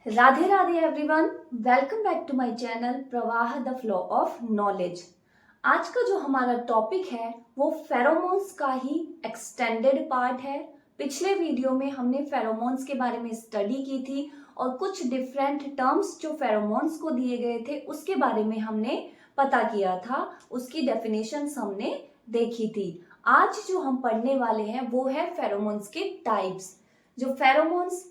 Radhe Radhe everyone, welcome back to my channel Pravah the flow of knowledge. आज का जो हमारा टॉपिक है वो फेरोमोन्स का ही एक्सटेंडेड पार्ट है। पिछले वीडियो में हमने फेरोमोन्स के बारे में स्टडी की थी और कुछ डिफरेंट टर्म्स जो फेरोमोन्स को दिए गए थे उसके बारे में हमने पता किया था, उसकी डेफिनेशंस हमने देखी थी। आज जो हम पढ़ने वाले हैं वो है फेरोमोन्स के टाइप्स। जो फेरोमोन्स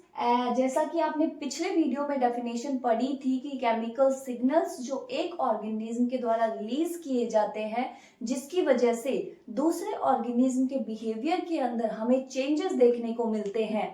जैसा कि आपने पिछले वीडियो में डेफिनेशन पढ़ी थी कि केमिकल सिग्नल्स जो एक ऑर्गेनिज्म के द्वारा रिलीज किए जाते हैं जिसकी वजह से दूसरे ऑर्गेनिज्म के बिहेवियर के अंदर हमें चेंजेस देखने को मिलते हैं,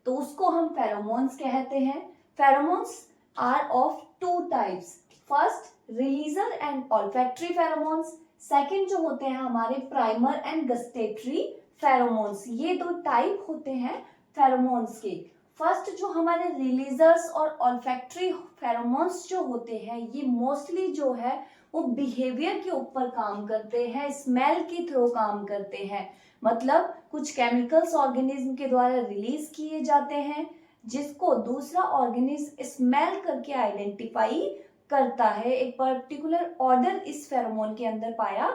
तो उसको हम फेरोमोन्स कहते हैं। Pheromones are of two types. First, releaser and olfactory pheromones. Second जो होते हैं हमारे प्राइमर एंड गस्टेटरी फेरोमोन्स। ये दो टाइप होते हैं फेरोमोन्स के। फर्स्ट जो हमारे रिलीजर्स और ऑल्फैक्टरी फेरोमोन्स जो होते हैं ये मोस्टली जो है वो बिहेवियर के ऊपर काम करते हैं, स्मेल के थ्रू काम करते हैं। मतलब कुछ केमिकल्स ऑर्गेनिज्म के द्वारा रिलीज किए जाते हैं जिसको दूसरा ऑर्गेनिज्म स्मेल करके आइडेंटिफाई करता है। एक पर्टिकुलर ऑर्डर इस फेरोमोन के अंदर पाया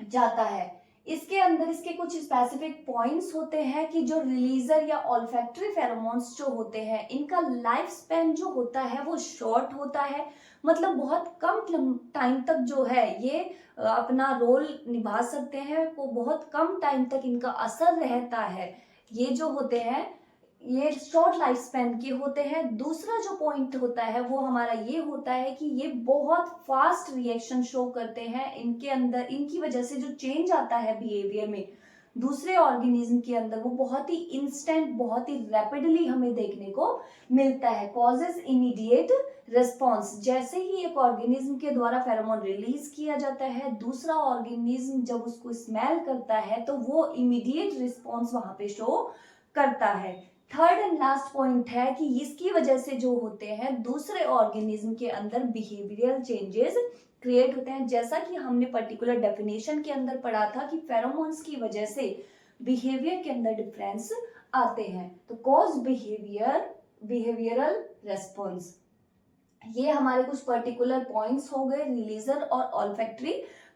जाता है। इसके अंदर इसके कुछ स्पेसिफिक पॉइंट्स होते हैं कि जो रिलीजर या ऑल्फैक्टरी फेरोमोन्स जो होते हैं इनका लाइफ स्पैन जो होता है वो शॉर्ट होता है। मतलब बहुत कम टाइम तक जो है ये अपना रोल निभा सकते हैं, वो बहुत कम टाइम तक इनका असर रहता है। ये जो होते हैं ये शॉर्ट लाइफ स्पैन के होते हैं। दूसरा जो पॉइंट होता है वो हमारा ये होता है कि ये बहुत फास्ट रिएक्शन शो करते हैं। इनके अंदर इनकी वजह से जो चेंज आता है बिहेवियर में दूसरे ऑर्गेनिज्म के अंदर वो बहुत ही इंस्टेंट, बहुत ही रैपिडली हमें देखने को मिलता है। Causes immediate response. जैसे ही एक ऑर्गेनिज्म के द्वारा फेरोमोन रिलीज किया जाता है दूसरा ऑर्गेनिज्म जब उसको स्मेल करता है तो वो इमीडिएट रिस्पॉन्स वहां पे शो करता है। थर्ड एंड लास्ट पॉइंट है कि इसकी वजह से जो होते हैं दूसरे ऑर्गेनिज्म के अंदर बिहेवियरल चेंजेस क्रिएट होते हैं। जैसा कि हमने पर्टिकुलर डेफिनेशन के अंदर पढ़ा था कि फेरोमोन्स की वजह से बिहेवियर के अंदर डिफरेंस आते हैं। तो कॉज बिहेवियरल रेस्पॉन्स, ये हमारे कुछ पर्टिकुलर पॉइंट्स हो गए रिलीजर और ऑल्फैक्टरी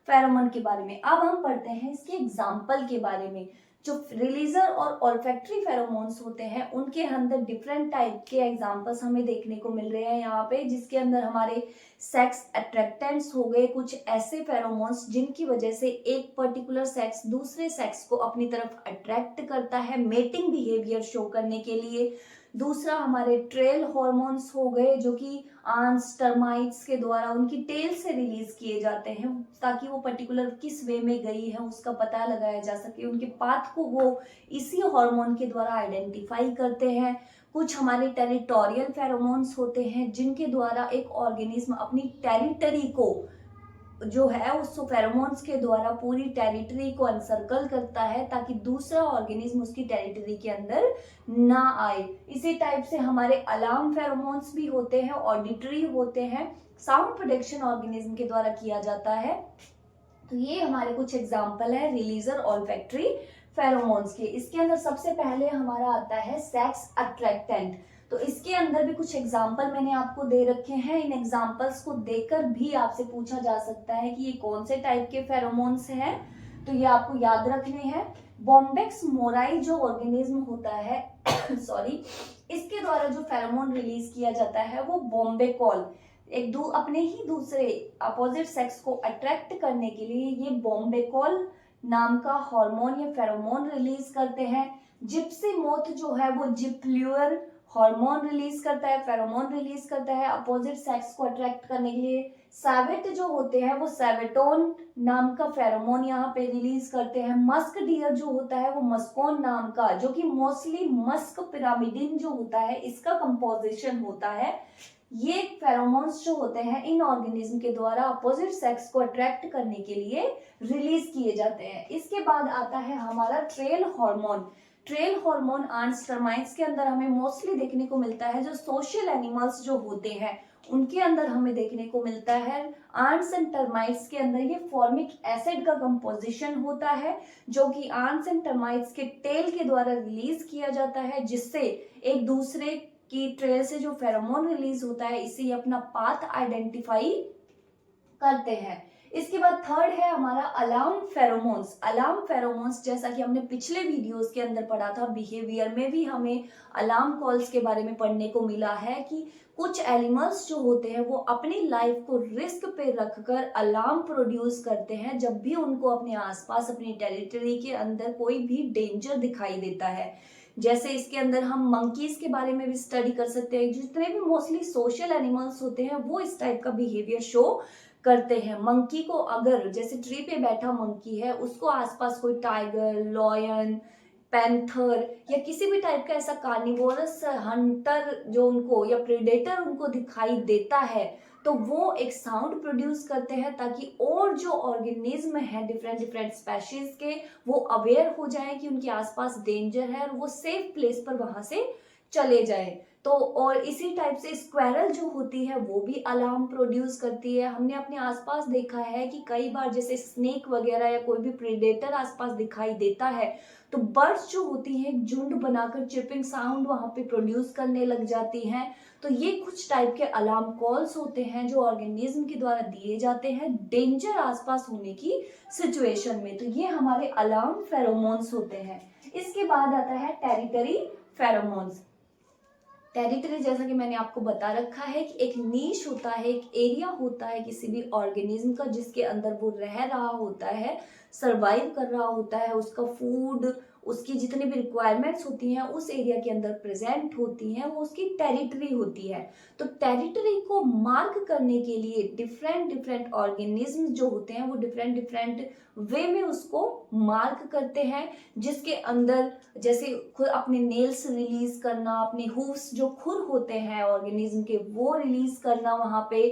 फेरोमोन के बारे में। अब हम पढ़ते हैं इसके एग्जाम्पल के बारे में। जो रिलीजर और ऑल्फैक्टरी फेरोमोन्स होते हैं उनके अंदर डिफरेंट टाइप के एग्जांपल्स हमें देखने को मिल रहे हैं यहाँ पे, जिसके अंदर हमारे सेक्स अट्रैक्टेंट्स हो गए, कुछ ऐसे फेरोमोन्स जिनकी वजह से एक पर्टिकुलर सेक्स दूसरे सेक्स को अपनी तरफ अट्रैक्ट करता है मेटिंग बिहेवियर शो करने के लिए। दूसरा हमारे ट्रेल हॉर्मोन्स हो गए जो कि आंट्स टर्माइट्स के द्वारा उनकी टेल से रिलीज किए जाते हैं ताकि वो पर्टिकुलर किस वे में गई है उसका पता लगाया जा सके। उनके पाथ को वो इसी हार्मोन के द्वारा आइडेंटिफाई करते हैं। कुछ हमारे टेरिटोरियल फेरोमोन्स होते हैं जिनके द्वारा एक ऑर्गेनिज्म अपनी टेरिटरी को जो है उस फेरोमोन्स के द्वारा पूरी टेरिटरी को एनसर्कल करता है ताकि दूसरा ऑर्गेनिज्म उसकी टेरिटरी के अंदर ना आए। इसी टाइप से हमारे अलार्म फेरोमोन्स भी होते हैं, ऑडिटरी होते हैं, साउंड प्रोडक्शन ऑर्गेनिज्म के द्वारा किया जाता है। तो ये हमारे कुछ एग्जाम्पल है रिलीजर ऑल्फैक्टरी फेरोमोन्स के। इसके अंदर सबसे पहले हमारा आता है सेक्स अट्रैक्टेंट। तो इसके अंदर भी कुछ एग्जाम्पल मैंने आपको दे रखे हैं। इन एग्जाम्पल्स को देखकर भी आपसे पूछा जा सकता है कि ये कौन से टाइप के फेरोमोन्स हैं, तो ये आपको याद रखने हैं। बॉम्बेक्स मोराई जो ऑर्गेनिज्म होता है सॉरी, इसके द्वारा जो फेरोमोन रिलीज किया जाता है वो बॉम्बेकॉल, अपने ही दूसरे अपोजिट सेक्स को अट्रैक्ट करने के लिए ये बॉम्बेकॉल नाम का हार्मोन या फेरोमोन रिलीज करते हैं। जिप्सी मोथ जो है वो जिप्ल्यूअर हार्मोन रिलीज करता है, फेरोमोन रिलीज करता है अपोजिट सेक्स को अट्रैक्ट करने के लिए। सैवेट जो होते हैं वो सैवेटोन नाम का फेरोमोन यहाँ पे रिलीज करते हैं। मस्क डियर जो होता है वो मस्कोन नाम का, जो कि मोस्टली मस्क पिरामिडिन जो होता है इसका कंपोजिशन होता है। ये फेरोमोन्स जो होते हैं इन ऑर्गेनिज्म के द्वारा अपोजिट सेक्स को अट्रैक्ट करने के लिए रिलीज किए जाते हैं। इसके बाद आता है हमारा trail hormone. Trail hormone ants termites के अंदर हमें मोस्टली देखने को मिलता है। जो सोशल एनिमल्स जो होते हैं उनके अंदर हमें देखने को मिलता है। आंट्स एंड टर्माइट्स के अंदर ये फॉर्मिक एसिड का कंपोजिशन होता है जो कि आंट्स एंड टर्माइट्स के टेल के द्वारा रिलीज किया जाता है, जिससे एक दूसरे की ट्रेल से जो फेरोमोन रिलीज होता है, इससे ये अपना पाथ आइडेंटिफाई करते हैं। इसके बाद थर्ड है हमारा अलार्म फेरोमोन्स। अलार्म फेरोमोन्स जैसा कि हमने पिछले वीडियोस के अंदर पढ़ा था, बिहेवियर में भी हमें अलार्म कॉल्स के बारे में पढ़ने को मिला है कि कुछ एनिमल्स जो होते हैं वो अपनी लाइफ को रिस्क पे रखकर अलार्म प्रोड्यूस करते हैं जब भी उनको अपने आसपास, अपनी टेरिटरी के अंदर कोई भी डेंजर दिखाई देता है। जैसे इसके अंदर हम मंकीज के बारे में भी स्टडी कर सकते हैं। जितने भी मोस्टली सोशल एनिमल्स होते हैं वो इस टाइप का बिहेवियर शो करते हैं। मंकी को अगर, जैसे ट्री पे बैठा मंकी है, उसको आसपास कोई टाइगर, लॉयन, पैंथर या किसी भी टाइप का ऐसा कार्निवोरस हंटर जो उनको या प्रेडेटर उनको दिखाई देता है, तो वो एक साउंड प्रोड्यूस करते हैं ताकि और जो ऑर्गेनिज्म है डिफरेंट डिफरेंट स्पेशीज के, वो अवेयर हो जाएं कि उनके आसपास डेंजर है और वो सेफ प्लेस पर वहां से चले जाएं। तो और इसी टाइप से स्क्वायरल जो होती है वो भी अलार्म प्रोड्यूस करती है। हमने अपने आसपास देखा है कि कई बार जैसे स्नेक वगैरह या कोई भी प्रेडेटर आसपास दिखाई देता है तो बर्ड्स जो होती हैं एक झुंड बनाकर चिपिंग साउंड वहां पे प्रोड्यूस करने लग जाती हैं। तो ये कुछ टाइप के अलार्म कॉल्स होते हैं जो ऑर्गेनिज्म के द्वारा दिए जाते हैं डेंजर आसपास होने की सिचुएशन में। तो ये हमारे अलार्म फेरोमोन्स होते हैं। इसके बाद आता है टेरिटरी फेरोमोन्स। टेरिटरी जैसा कि मैंने आपको बता रखा है कि एक नीश होता है, एक एरिया होता है किसी भी ऑर्गेनिज्म का जिसके अंदर वो रह रहा होता है, सरवाइव कर रहा होता है, उसका फूड, उसकी जितनी भी रिक्वायरमेंट्स होती हैं उस एरिया के अंदर प्रेजेंट होती हैं, वो उसकी टेरिटरी होती है। तो टेरिटरी को मार्क करने के लिए डिफरेंट डिफरेंट ऑर्गेनिज्म जो होते हैं वो डिफरेंट डिफरेंट वे में उसको मार्क करते हैं, जिसके अंदर जैसे खुद अपने नेल्स रिलीज करना, अपने हूफ्स जो खुर होते हैं ऑर्गेनिज्म के वो रिलीज करना, वहां पे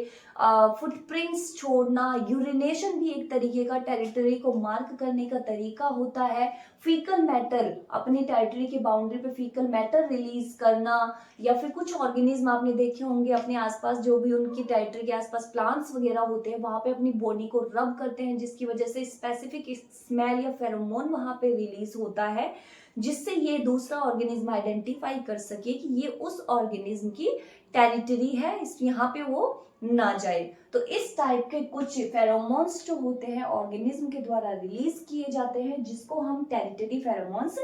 फुटप्रिंट्स छोड़ना, यूरिनेशन भी एक तरीके का टेरिटरी को मार्क करने का तरीका होता है। फीकल मैटर, अपनी टेरिटरी की बाउंड्री पे फीकल मैटर रिलीज करना, या फिर कुछ ऑर्गेनिज्म आपने देखे होंगे अपने आसपास जो भी उनकी टेरिटरी के आसपास प्लांट्स वगैरह होते हैं वहां पे अपनी बॉडी को रब करते हैं, जिसकी वजह से स्पेसिफिक स्मेल या फेरोमोन वहां पे रिलीज होता है, जिससे ये दूसरा ऑर्गेनिज्म आइडेंटिफाई कर सके कि ये उस ऑर्गेनिज्म की टेरिटरी है, इस यहाँ पे वो ना जाए। तो इस टाइप के कुछ फेरोमोन्स जो होते हैं ऑर्गेनिज्म के द्वारा रिलीज किए जाते हैं जिसको हम टेरिटरी फेरोमोन्स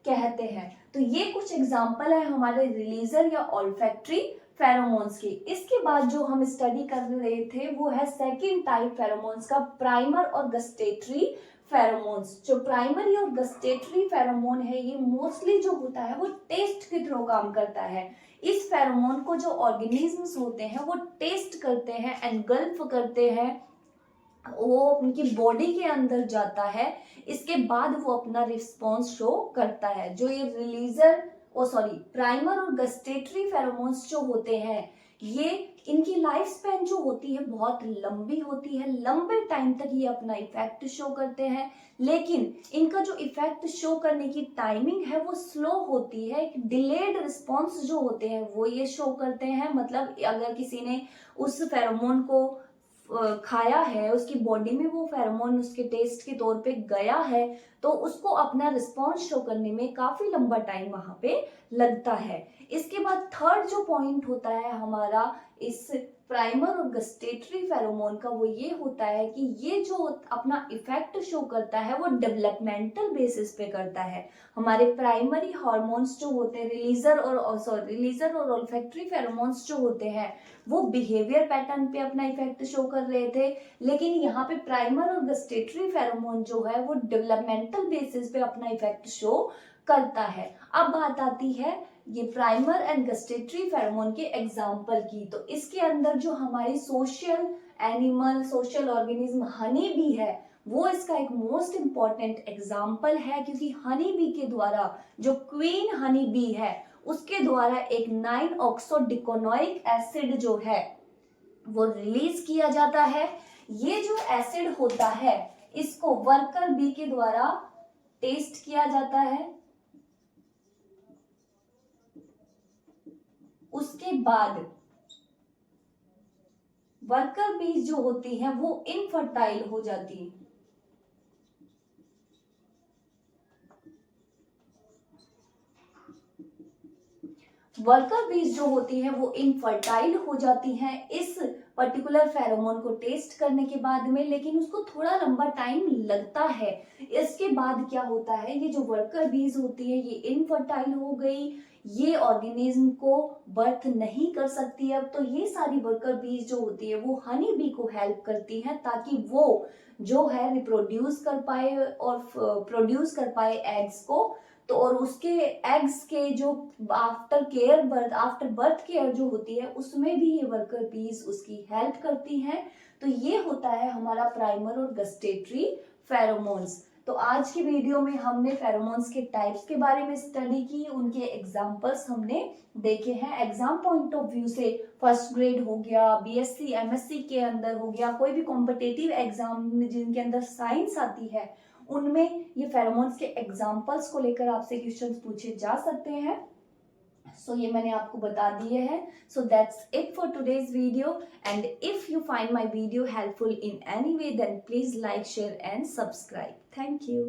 कहते हैं। तो ये कुछ एग्जांपल है हमारे रिलीजर या ऑल्फैक्टरी फेरोमोन्स की। इसके बाद जो हम स्टडी कर रहे थे वो है सेकंड टाइप फेरोमोन्स का, प्राइमर और गस्टेटरी फेरोमोन्स। जो प्राइमरी और गस्टेटरी फेरोमोन है ये मोस्टली जो होता है वो टेस्ट के थ्रू काम करता है। इस फेरोमोन को जो ऑर्गेनिजम्स होते हैं वो टेस्ट करते हैं, एनगल्फ करते हैं, वो उनकी बॉडी के अंदर जाता है, इसके बाद वो अपना रिस्पॉन्स शो करता है। जो ये रिलीजर प्राइमर और गस्टेटरी फेरोमोन्स जो होते हैं ये, इनकी लाइफ स्पैन जो होती है बहुत लंबी होती है, लंबे टाइम तक ये अपना इफेक्ट शो करते हैं, लेकिन इनका जो इफेक्ट शो करने की टाइमिंग है वो स्लो होती है। एक डिलेड रिस्पॉन्स जो होते हैं वो ये शो करते हैं। मतलब अगर किसी ने उस फेरोमोन को खाया है, उसकी बॉडी में वो फेरोमोन उसके टेस्ट के तौर पे गया है, तो उसको अपना रिस्पॉन्स शो करने में काफी लंबा टाइम वहां पे लगता है। इसके बाद थर्ड जो पॉइंट होता है हमारा इस प्राइमर और गस्टेटरी फेरोमोन का, वो ये होता है कि ये जो अपना इफेक्ट शो करता है वो डेवलपमेंटल बेसिस पे करता है। हमारे प्राइमरी हार्मोन्स जो होते हैं, रिलीजर और ऑल्फैक्टरी फेरोमोन्स जो होते हैं वो बिहेवियर पैटर्न पे अपना इफेक्ट शो कर रहे थे, लेकिन यहाँ पे प्राइमर और गस्टेटरी फेरोमोन जो है वो डेवलपमेंटल बेसिस पे अपना इफेक्ट शो करता है। अब बात आती है ये प्राइमर एंड गस्टेटरी फेरोमोन के एग्जाम्पल की। तो इसके अंदर जो हमारी social animal, social organism honey bee है वो इसका एक मोस्ट इंपॉर्टेंट एग्जाम्पल है, क्योंकि हनी बी के द्वारा, जो क्वीन हनी बी है उसके द्वारा एक 9-ऑक्सोडिकोनोइक एसिड जो है वो रिलीज किया जाता है। ये जो एसिड होता है इसको वर्कर बी के द्वारा टेस्ट किया जाता है, उसके बाद वर्कर बीज जो होती हैं वो इनफर्टाइल हो जाती है। वर्कर बीज जो होती हैं वो इनफर्टाइल हो जाती हैं इस पर्टिकुलर फेरोमोन को टेस्ट करने के बाद में, लेकिन उसको थोड़ा लंबा टाइम लगता है। इसके बाद क्या होता है, ये जो वर्कर बीज होती है ये इनफर्टाइल हो गई, ये ऑर्गेनिज्म को बर्थ नहीं कर सकती। अब तो ये सारी वर्कर बीज जो होती है वो हनी बी को हेल्प करती हैं ताकि वो जो है रिप्रोड्यूस कर पाए और प्रोड्यूस कर पाए एग्स को। तो और उसके एग्स के जो आफ्टर बर्थ केयर जो होती है उसमें भी ये वर्कर बीज उसकी हेल्प करती हैं। तो ये होता है हमारा प्राइमर और गस्टेटरी फेरोमोन्स। तो आज की वीडियो में हमने फेरोमोन्स के टाइप्स के बारे में स्टडी की, उनके एग्जांपल्स हमने देखे हैं। एग्जाम पॉइंट ऑफ व्यू से फर्स्ट ग्रेड हो गया, बीएससी एमएससी के अंदर हो गया, कोई भी कॉम्पिटेटिव एग्जाम जिनके अंदर साइंस आती है उनमें ये फेरोमोन्स के एग्जांपल्स को लेकर आपसे क्वेश्चंस पूछे जा सकते हैं। सो ये मैंने आपको बता दिए हैं। So that's it for today's video, and if you find my video helpful in any way then please like, share and subscribe. Thank you.